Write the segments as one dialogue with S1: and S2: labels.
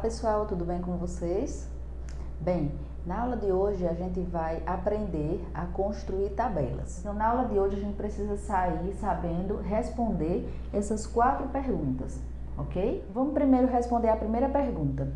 S1: pessoal, tudo bem com vocês? Bem, na aula de hoje a gente vai aprender a construir tabelas. Então, na aula de hoje a gente precisa sair sabendo responder essas 4 perguntas, ok? Vamos primeiro responder a primeira pergunta.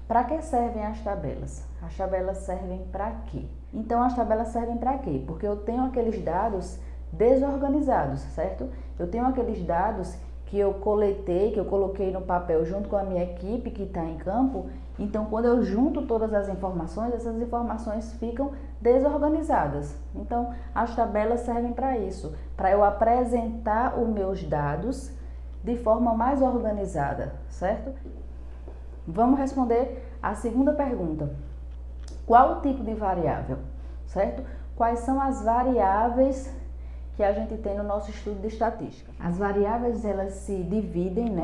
S1: Para que servem as tabelas? As tabelas servem para quê? Então, as tabelas servem para quê? Porque eu tenho aqueles dados desorganizados, certo? Eu tenho aqueles dados que eu coletei, que eu coloquei no papel junto com a minha equipe que está em campo. Então, quando eu junto todas as informações, essas informações ficam desorganizadas. Então, as tabelas servem para isso, para eu apresentar os meus dados de forma mais organizada, certo? Vamos responder a segunda pergunta. Qual o tipo de variável, certo? Quais são as variáveis que a gente tem no nosso estudo de estatística? As variáveis, elas se dividem,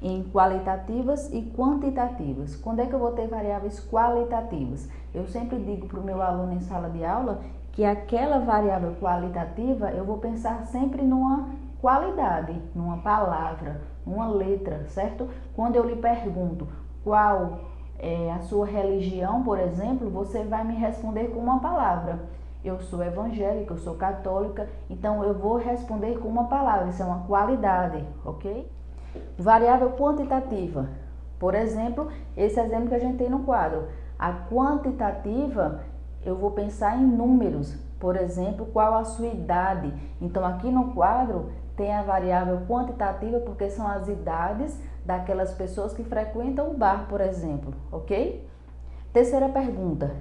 S1: em qualitativas e quantitativas. Quando é que eu vou ter variáveis qualitativas? Eu sempre digo para o meu aluno em sala de aula que aquela variável qualitativa eu vou pensar sempre numa qualidade, numa palavra, numa letra, certo? Quando eu lhe pergunto qual é a sua religião, por exemplo, você vai me responder com uma palavra. Eu sou evangélica, eu sou católica, então eu vou responder com uma palavra, isso é uma qualidade, ok? Variável quantitativa, por exemplo, esse exemplo que a gente tem no quadro. A quantitativa, eu vou pensar em números, por exemplo, qual a sua idade. Então aqui no quadro tem a variável quantitativa porque são as idades daquelas pessoas que frequentam o bar, por exemplo, ok? Terceira pergunta.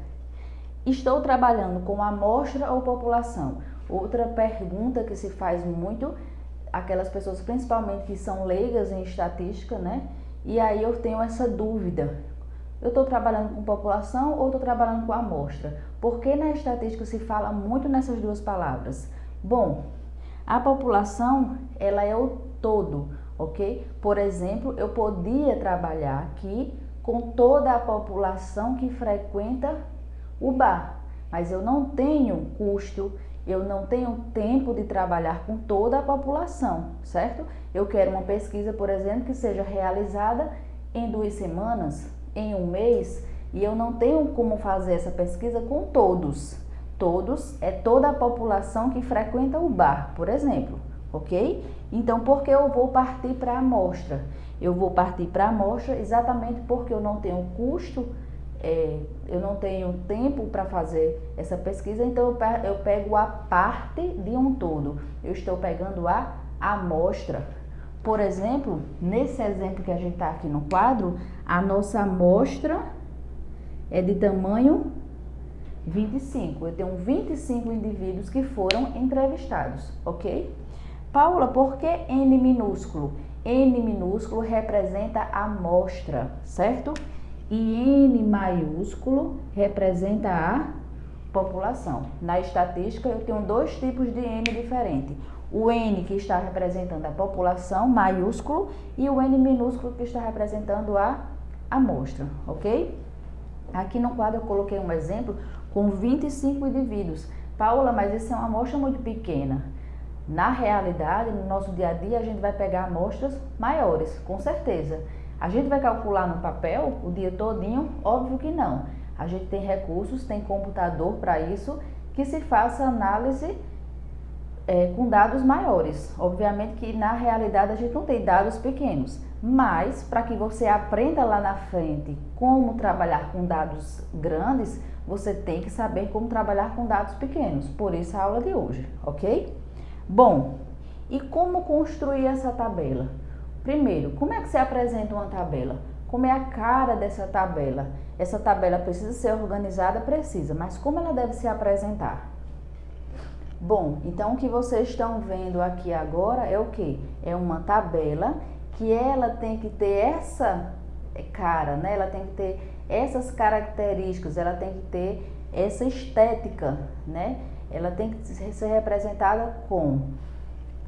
S1: Estou trabalhando com amostra ou população? Outra pergunta que se faz muito, aquelas pessoas principalmente que são leigas em estatística, E aí eu tenho essa dúvida. Eu estou trabalhando com população ou estou trabalhando com amostra? Porque na estatística se fala muito nessas duas palavras? Bom, a população, ela é o todo, ok? Por exemplo, eu podia trabalhar aqui com toda a população que frequenta o bar, mas eu não tenho custo, eu não tenho tempo de trabalhar com toda a população, certo? Eu quero uma pesquisa, por exemplo, que seja realizada em 2 semanas, em 1 mês, e eu não tenho como fazer essa pesquisa com todos. Todos é toda a população que frequenta o bar, por exemplo, ok? Então, por que eu vou partir para a amostra? Eu vou partir para a amostra exatamente porque eu não tenho custo, eu não tenho tempo para fazer essa pesquisa, então eu pego a parte de um todo. Eu estou pegando a amostra. Por exemplo, nesse exemplo que a gente está aqui no quadro, a nossa amostra é de tamanho 25. Eu tenho 25 indivíduos que foram entrevistados, ok? Paula, por que N minúsculo? N minúsculo representa a amostra, certo? E N maiúsculo representa a população. Na estatística, eu tenho 2 tipos de N diferentes. O N que está representando a população, maiúsculo, e o N minúsculo que está representando a amostra, ok? Aqui no quadro eu coloquei um exemplo com 25 indivíduos. Paula, mas isso é uma amostra muito pequena. Na realidade, no nosso dia a dia, a gente vai pegar amostras maiores, com certeza. A gente vai calcular no papel o dia todinho? Óbvio que não. A gente tem recursos, tem computador para isso, que se faça análise com dados maiores. Obviamente que na realidade a gente não tem dados pequenos, mas para que você aprenda lá na frente como trabalhar com dados grandes, você tem que saber como trabalhar com dados pequenos. Por isso a aula de hoje, ok? Bom, e como construir essa tabela? Primeiro, como é que você apresenta uma tabela? Como é a cara dessa tabela? Essa tabela precisa ser organizada? Precisa, mas como ela deve se apresentar? Bom, então o que vocês estão vendo aqui agora é o quê? É uma tabela que ela tem que ter essa cara, Ela tem que ter essas características, ela tem que ter essa estética, Ela tem que ser representada com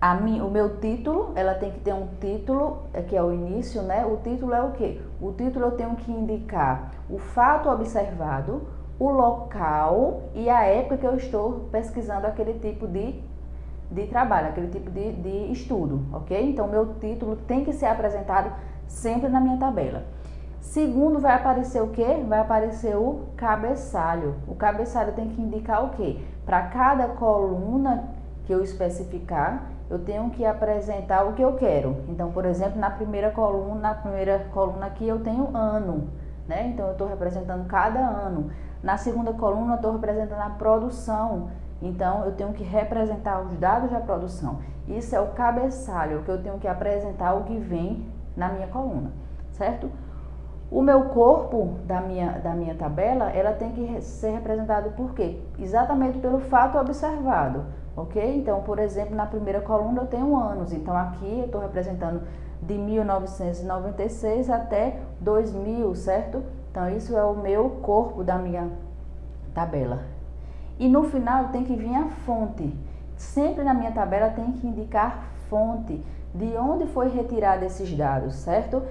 S1: o meu título, ela tem que ter um título, que é o início, O título é o quê? O título eu tenho que indicar o fato observado, o local e a época que eu estou pesquisando aquele tipo de trabalho, aquele tipo de estudo, ok? Então, meu título tem que ser apresentado sempre na minha tabela. Segundo, vai aparecer o quê? Vai aparecer o cabeçalho. O cabeçalho tem que indicar o quê? Para cada coluna que eu especificar, eu tenho que apresentar o que eu quero. Então, por exemplo, na primeira coluna aqui eu tenho ano, né? Então, eu estou representando cada ano. Na segunda coluna, eu estou representando a produção. Então, eu tenho que representar os dados da produção. Isso é o cabeçalho, que eu tenho que apresentar o que vem na minha coluna, certo? O meu corpo da minha tabela, ela tem que ser representado por quê? Exatamente pelo fato observado, ok? Então, por exemplo, na primeira coluna eu tenho anos. Então, aqui eu estou representando de 1996 até 2000, certo? Então, isso é o meu corpo da minha tabela. E no final tem que vir a fonte. Sempre na minha tabela tem que indicar fonte, de onde foi retirado esses dados, certo?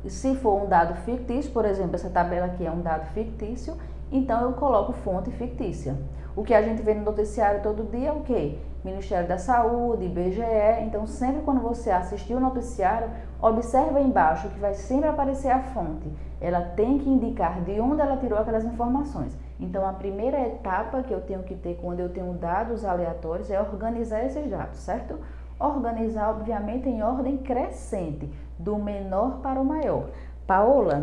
S1: Se for um dado fictício, por exemplo, essa tabela aqui é um dado fictício, então eu coloco fonte fictícia. O que a gente vê no noticiário todo dia é o quê? Ministério da Saúde, IBGE. Então, sempre quando você assistir o noticiário, observa embaixo que vai sempre aparecer a fonte. Ela tem que indicar de onde ela tirou aquelas informações. Então, a primeira etapa que eu tenho que ter quando eu tenho dados aleatórios é organizar esses dados, certo? Organizar, obviamente, em ordem crescente, do menor para o maior. Paola,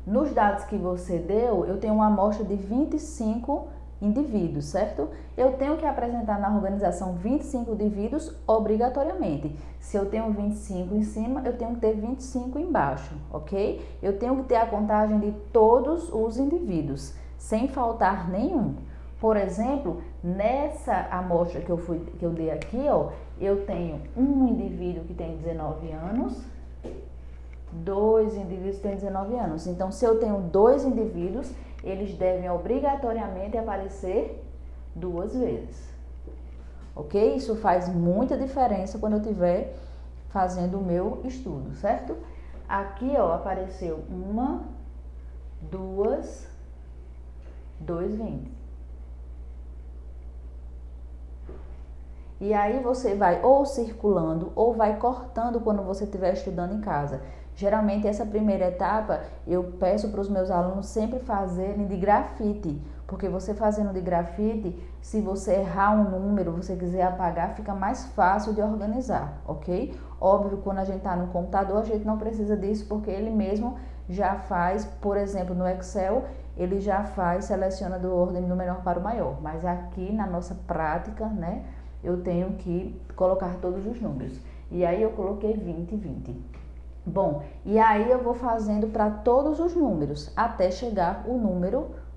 S1: nos dados que você deu, eu tenho uma amostra de 25 indivíduos, certo? Eu tenho que apresentar na organização 25 indivíduos obrigatoriamente. Se eu tenho 25 em cima, eu tenho que ter 25 embaixo, ok? Eu tenho que ter a contagem de todos os indivíduos, sem faltar nenhum. Por exemplo, nessa amostra que eu dei aqui, ó, eu tenho um indivíduo que tem 19 anos, 2 indivíduos que têm 19 anos. Então, se eu tenho 2 indivíduos, eles devem obrigatoriamente aparecer 2 vezes. Ok? Isso faz muita diferença quando eu estiver fazendo o meu estudo, certo? Aqui, ó, apareceu 1, 2, 2 20. E aí você vai ou circulando ou vai cortando quando você estiver estudando em casa. Geralmente essa primeira etapa eu peço para os meus alunos sempre fazerem de grafite, porque você fazendo de grafite, se você errar um número, você quiser apagar, fica mais fácil de organizar, ok? Óbvio, quando a gente está no computador, a gente não precisa disso, porque ele mesmo já faz, por exemplo, no Excel, ele já faz, seleciona do ordem do menor para o maior. Mas aqui na nossa prática, né, eu tenho que colocar todos os números. E aí eu coloquei 20, 20. Bom, e aí eu vou fazendo para todos os números, até chegar o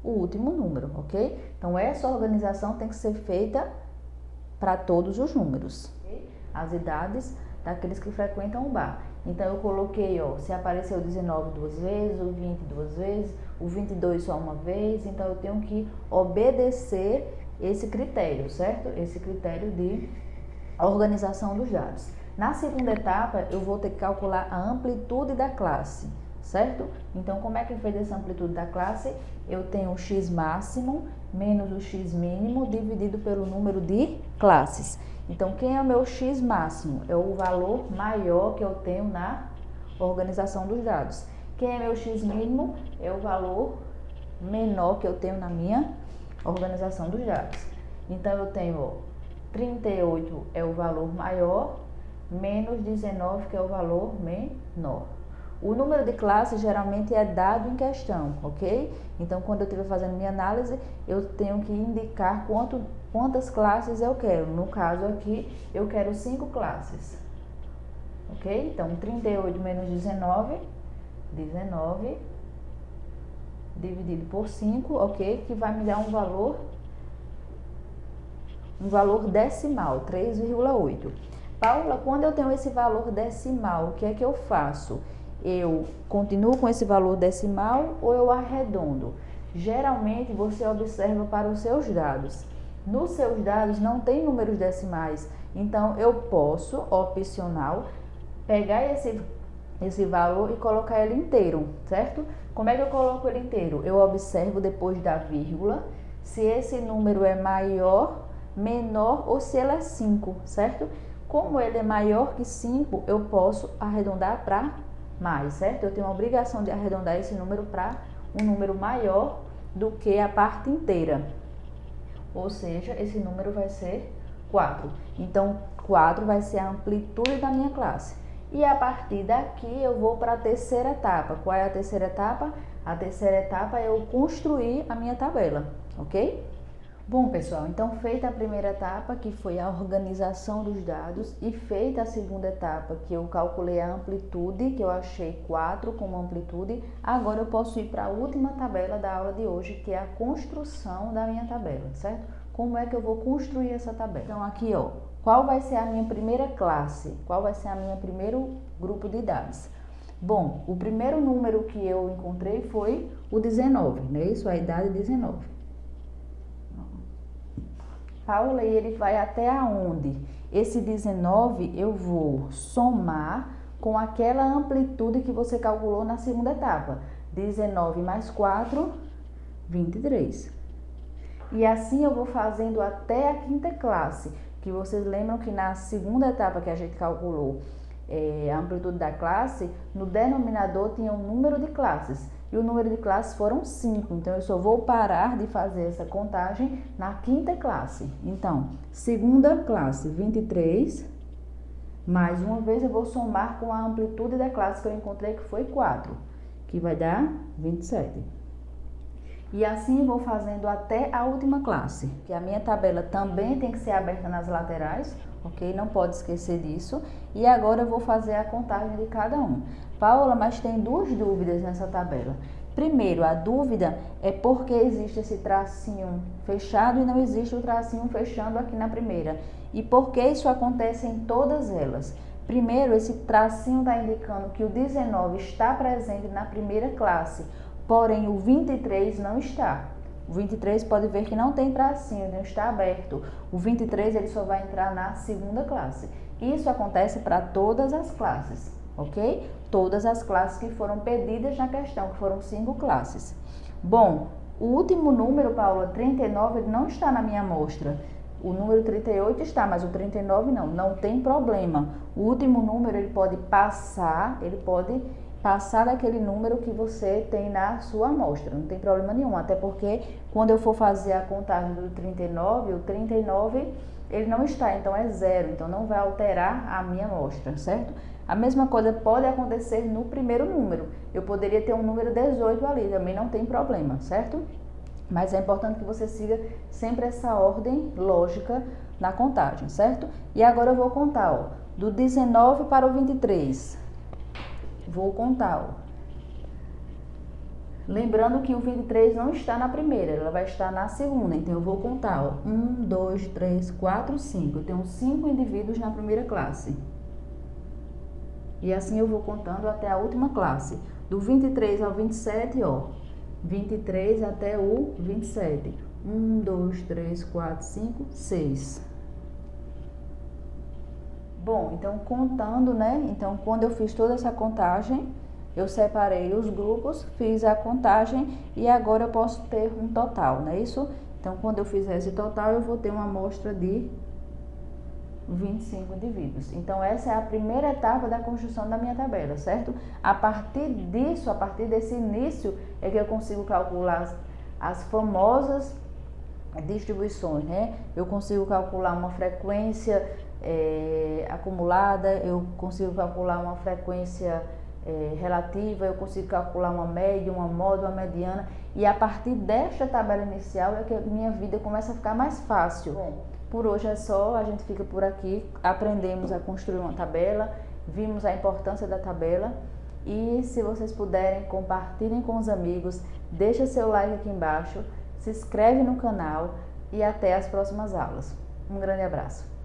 S1: último número, ok? Então, essa organização tem que ser feita para todos os números. Okay? As idades daqueles que frequentam o bar. Então, eu coloquei, ó, se apareceu o 19 2 vezes, o 20 2 vezes, o 22 só uma vez. Então, eu tenho que obedecer esse critério, certo? Esse critério de organização dos dados. Na segunda etapa, eu vou ter que calcular a amplitude da classe, certo? Então, como é que é feita essa amplitude da classe? Eu tenho o x máximo menos o x mínimo dividido pelo número de classes. Então, quem é o meu x máximo? É o valor maior que eu tenho na organização dos dados. Quem é meu x mínimo? É o valor menor que eu tenho na minha organização dos dados. Então, eu tenho, ó, 38 é o valor maior, menos 19, que é o valor menor. O número de classes geralmente é dado em questão, ok? Então, quando eu estiver fazendo minha análise, eu tenho que indicar quantas classes eu quero. No caso aqui, eu quero 5 classes, ok? Então, 38 menos 19, 19 dividido por 5, ok? Que vai me dar um valor decimal, 3,8. Paula, quando eu tenho esse valor decimal, o que é que eu faço? Eu continuo com esse valor decimal ou eu arredondo? Geralmente você observa para os seus dados. Nos seus dados não tem números decimais, então eu posso, opcional, pegar esse valor e colocar ele inteiro, certo? Como é que eu coloco ele inteiro? Eu observo depois da vírgula se esse número é maior, menor ou se ele é 5, certo? Como ele é maior que 5, eu posso arredondar para mais, certo? Eu tenho a obrigação de arredondar esse número para um número maior do que a parte inteira. Ou seja, esse número vai ser 4. Então, 4 vai ser a amplitude da minha classe. E a partir daqui eu vou para a terceira etapa. Qual é a terceira etapa? A terceira etapa é eu construir a minha tabela, ok? Bom, pessoal, então feita a primeira etapa, que foi a organização dos dados, e feita a segunda etapa, que eu calculei a amplitude, que eu achei 4 como amplitude, agora eu posso ir para a última tabela da aula de hoje, que é a construção da minha tabela, certo? Como é que eu vou construir essa tabela? Então aqui, ó, qual vai ser a minha primeira classe? Qual vai ser a minha primeiro grupo de dados? Bom, o primeiro número que eu encontrei foi o 19, não é isso? A idade 19. Paula, e ele vai até aonde? Esse 19 eu vou somar com aquela amplitude que você calculou na segunda etapa. 19 mais 4, 23. E assim eu vou fazendo até a quinta classe, que vocês lembram que na segunda etapa que a gente calculou a amplitude da classe, no denominador tinha um número de classes. E o número de classes foram 5, então eu só vou parar de fazer essa contagem na quinta classe. Então, segunda classe, 23, mais uma vez eu vou somar com a amplitude da classe que eu encontrei, que foi 4, que vai dar 27. E assim eu vou fazendo até a última classe, que a minha tabela também tem que ser aberta nas laterais, ok? Não pode esquecer disso. E agora eu vou fazer a contagem de cada um. Paula, mas tem duas dúvidas nessa tabela. Primeiro, a dúvida é porque existe esse tracinho fechado e não existe o tracinho fechando aqui na primeira. E por que isso acontece em todas elas? Primeiro, esse tracinho está indicando que o 19 está presente na primeira classe, porém o 23 não está. O 23 pode ver que não tem tracinho, não está aberto. O 23 ele só vai entrar na segunda classe. Isso acontece para todas as classes, ok? Todas as classes que foram pedidas na questão, que foram 5 classes. Bom, o último número, Paula, 39, ele não está na minha amostra. O número 38 está, mas o 39 não. Não tem problema. O último número ele pode passar daquele número que você tem na sua amostra, não tem problema nenhum, até porque quando eu for fazer a contagem do 39, o 39 ele não está, então é 0, então não vai alterar a minha amostra, certo? A mesma coisa pode acontecer no primeiro número, eu poderia ter um número 18 ali, também não tem problema, certo? Mas é importante que você siga sempre essa ordem lógica na contagem, certo? E agora eu vou contar, ó, do 19 para o 23. Vou contar, ó. Lembrando que o 23 não está na primeira, ela vai estar na segunda. Então, eu vou contar, ó. 1, 2, 3, 4, 5. Eu tenho 5 indivíduos na primeira classe. E assim eu vou contando até a última classe. Do 23 ao 27, ó. 23 até o 27. 1, 2, 3, 4, 5, 6. Bom, então contando, né? Então, quando eu fiz toda essa contagem, eu separei os grupos, fiz a contagem e agora eu posso ter um total, não é isso? Então, quando eu fizer esse total, eu vou ter uma amostra de 25 indivíduos. Então, essa é a primeira etapa da construção da minha tabela, certo? A partir disso, a partir desse início, é que eu consigo calcular as famosas distribuições, né? Eu consigo calcular uma frequência acumulada, eu consigo calcular uma frequência relativa, eu consigo calcular uma média, uma módulo, uma mediana, e a partir desta tabela inicial é que a minha vida começa a ficar mais fácil. Bom, por hoje é só, a gente fica por aqui, aprendemos a construir uma tabela, vimos a importância da tabela, e se vocês puderem, compartilhem com os amigos, deixa seu like aqui embaixo, se inscreve no canal e até as próximas aulas. Um grande abraço.